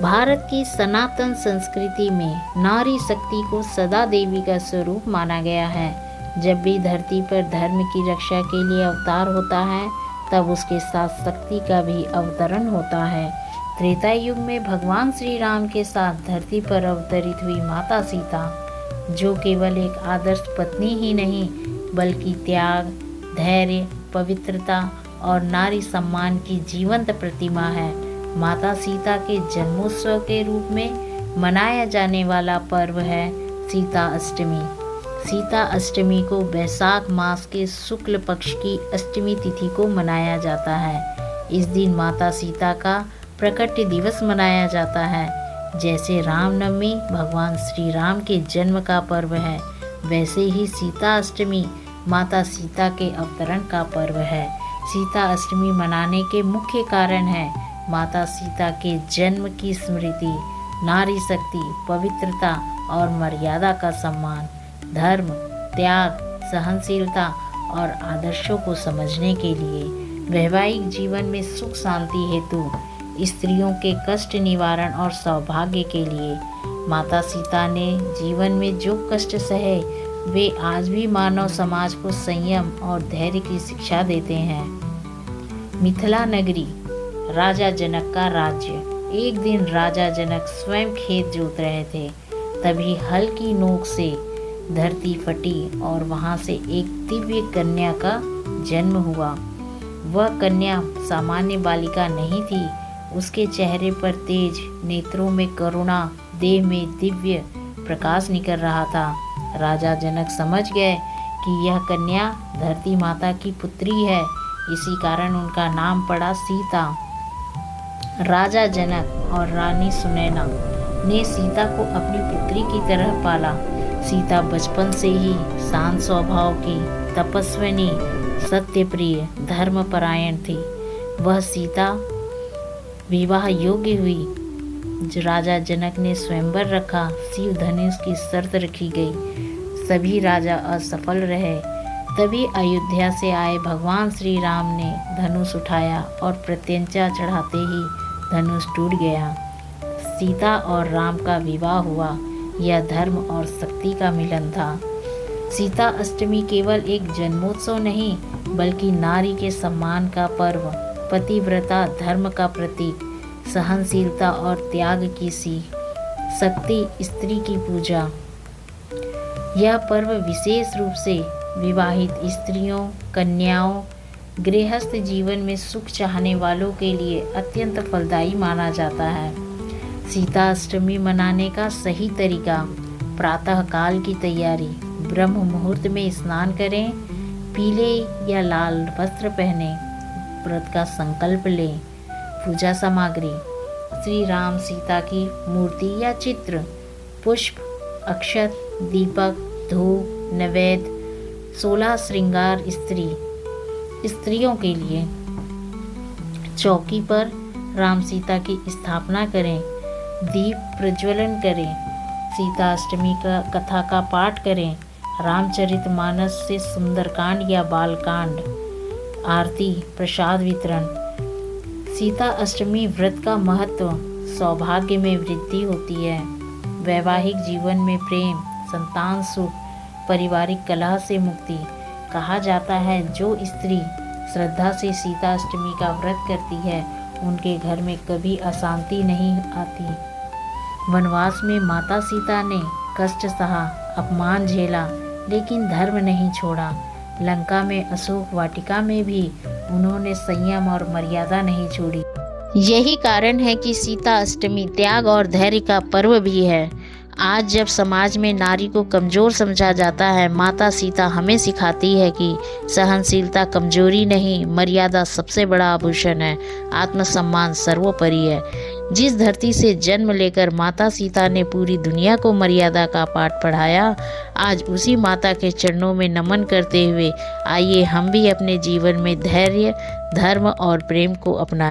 भारत की सनातन संस्कृति में नारी शक्ति को सदा देवी का स्वरूप माना गया है। जब भी धरती पर धर्म की रक्षा के लिए अवतार होता है, तब उसके साथ शक्ति का भी अवतरण होता है। त्रेता युग में भगवान श्री राम के साथ धरती पर अवतरित हुई माता सीता, जो केवल एक आदर्श पत्नी ही नहीं, बल्कि त्याग, धैर्य, पवित्रता और नारी सम्मान की जीवंत प्रतिमा है। माता सीता के जन्मोत्सव के रूप में मनाया जाने वाला पर्व है सीता अष्टमी। सीता अष्टमी को वैशाख मास के शुक्ल पक्ष की अष्टमी तिथि को मनाया जाता है। इस दिन माता सीता का प्रकट दिवस मनाया जाता है। जैसे रामनवमी भगवान श्री राम के जन्म का पर्व है, वैसे ही सीता अष्टमी माता सीता के अवतरण का पर्व है। सीता अष्टमी मनाने के मुख्य कारण है माता सीता के जन्म की स्मृति, नारी शक्ति, पवित्रता और मर्यादा का सम्मान, धर्म, त्याग, सहनशीलता और आदर्शों को समझने के लिए, वैवाहिक जीवन में सुख शांति हेतु, स्त्रियों के कष्ट निवारण और सौभाग्य के लिए। माता सीता ने जीवन में जो कष्ट सहे, वे आज भी मानव समाज को संयम और धैर्य की शिक्षा देते हैं। मिथिला नगरी, राजा जनक का राज्य। एक दिन राजा जनक स्वयं खेत जोत रहे थे, तभी हल की नोक से धरती फटी और वहां से एक दिव्य कन्या का जन्म हुआ। वह कन्या सामान्य बालिका नहीं थी। उसके चेहरे पर तेज, नेत्रों में करुणा, देह में दिव्य प्रकाश निकल रहा था। राजा जनक समझ गए कि यह कन्या धरती माता की पुत्री है, इसी कारण उनका नाम पड़ा सीता। राजा जनक और रानी सुनैना ने सीता को अपनी पुत्री की तरह पाला। सीता बचपन से ही शांत स्वभाव की, तपस्विनी, सत्यप्रिय, धर्मपरायण थी। वह सीता विवाह योग्य हुई। राजा जनक ने स्वयंवर रखा, शिव धनुष की शर्त रखी गई। सभी राजा असफल रहे। तभी अयोध्या से आए भगवान श्री राम ने धनुष उठाया और प्रत्यंचा चढ़ाते ही धनुष टूट गया। सीता और राम का विवाह हुआ। यह धर्म और शक्ति का मिलन था। सीता अष्टमी केवल एक जन्मोत्सव नहीं, बल्कि नारी के सम्मान का पर्व, पतिव्रता धर्म का प्रतीक, सहनशीलता और त्याग की सीख, शक्ति स्त्री की पूजा। यह पर्व विशेष रूप से विवाहित स्त्रियों, कन्याओं, गृहस्थ जीवन में सुख चाहने वालों के लिए अत्यंत फलदायी माना जाता है। सीता अष्टमी मनाने का सही तरीका: प्रातः काल की तैयारी, ब्रह्म मुहूर्त में स्नान करें, पीले या लाल वस्त्र पहने, व्रत का संकल्प लें। पूजा सामग्री: श्री राम सीता की मूर्ति या चित्र, पुष्प, अक्षत, दीपक, धूप, नैवेद्य। 16 श्रृंगार स्त्रियों के लिए। चौकी पर राम सीता की स्थापना करें, दीप प्रज्वलन करें, सीता अष्टमी का कथा का पाठ करें, रामचरितमानस से सुंदरकांड या बालकांड, आरती, प्रसाद वितरण। सीता अष्टमी व्रत का महत्व: सौभाग्य में वृद्धि होती है, वैवाहिक जीवन में प्रेम, संतान सुख, पारिवारिक कलह से मुक्ति। कहा जाता है जो स्त्री श्रद्धा से सीता अष्टमी का व्रत करती है, उनके घर में कभी अशांति नहीं आती। वनवास में माता सीता ने कष्ट सहा, अपमान झेला, लेकिन धर्म नहीं छोड़ा। लंका में अशोक वाटिका में भी उन्होंने संयम और मर्यादा नहीं छोड़ी। यही कारण है कि सीता अष्टमी त्याग और धैर्य का पर्व भी है। आज जब समाज में नारी को कमज़ोर समझा जाता है, माता सीता हमें सिखाती है कि सहनशीलता कमजोरी नहीं, मर्यादा सबसे बड़ा आभूषण है, आत्मसम्मान सर्वोपरि है। जिस धरती से जन्म लेकर माता सीता ने पूरी दुनिया को मर्यादा का पाठ पढ़ाया, आज उसी माता के चरणों में नमन करते हुए आइए हम भी अपने जीवन में धैर्य, धर्म और प्रेम को अपनाएं।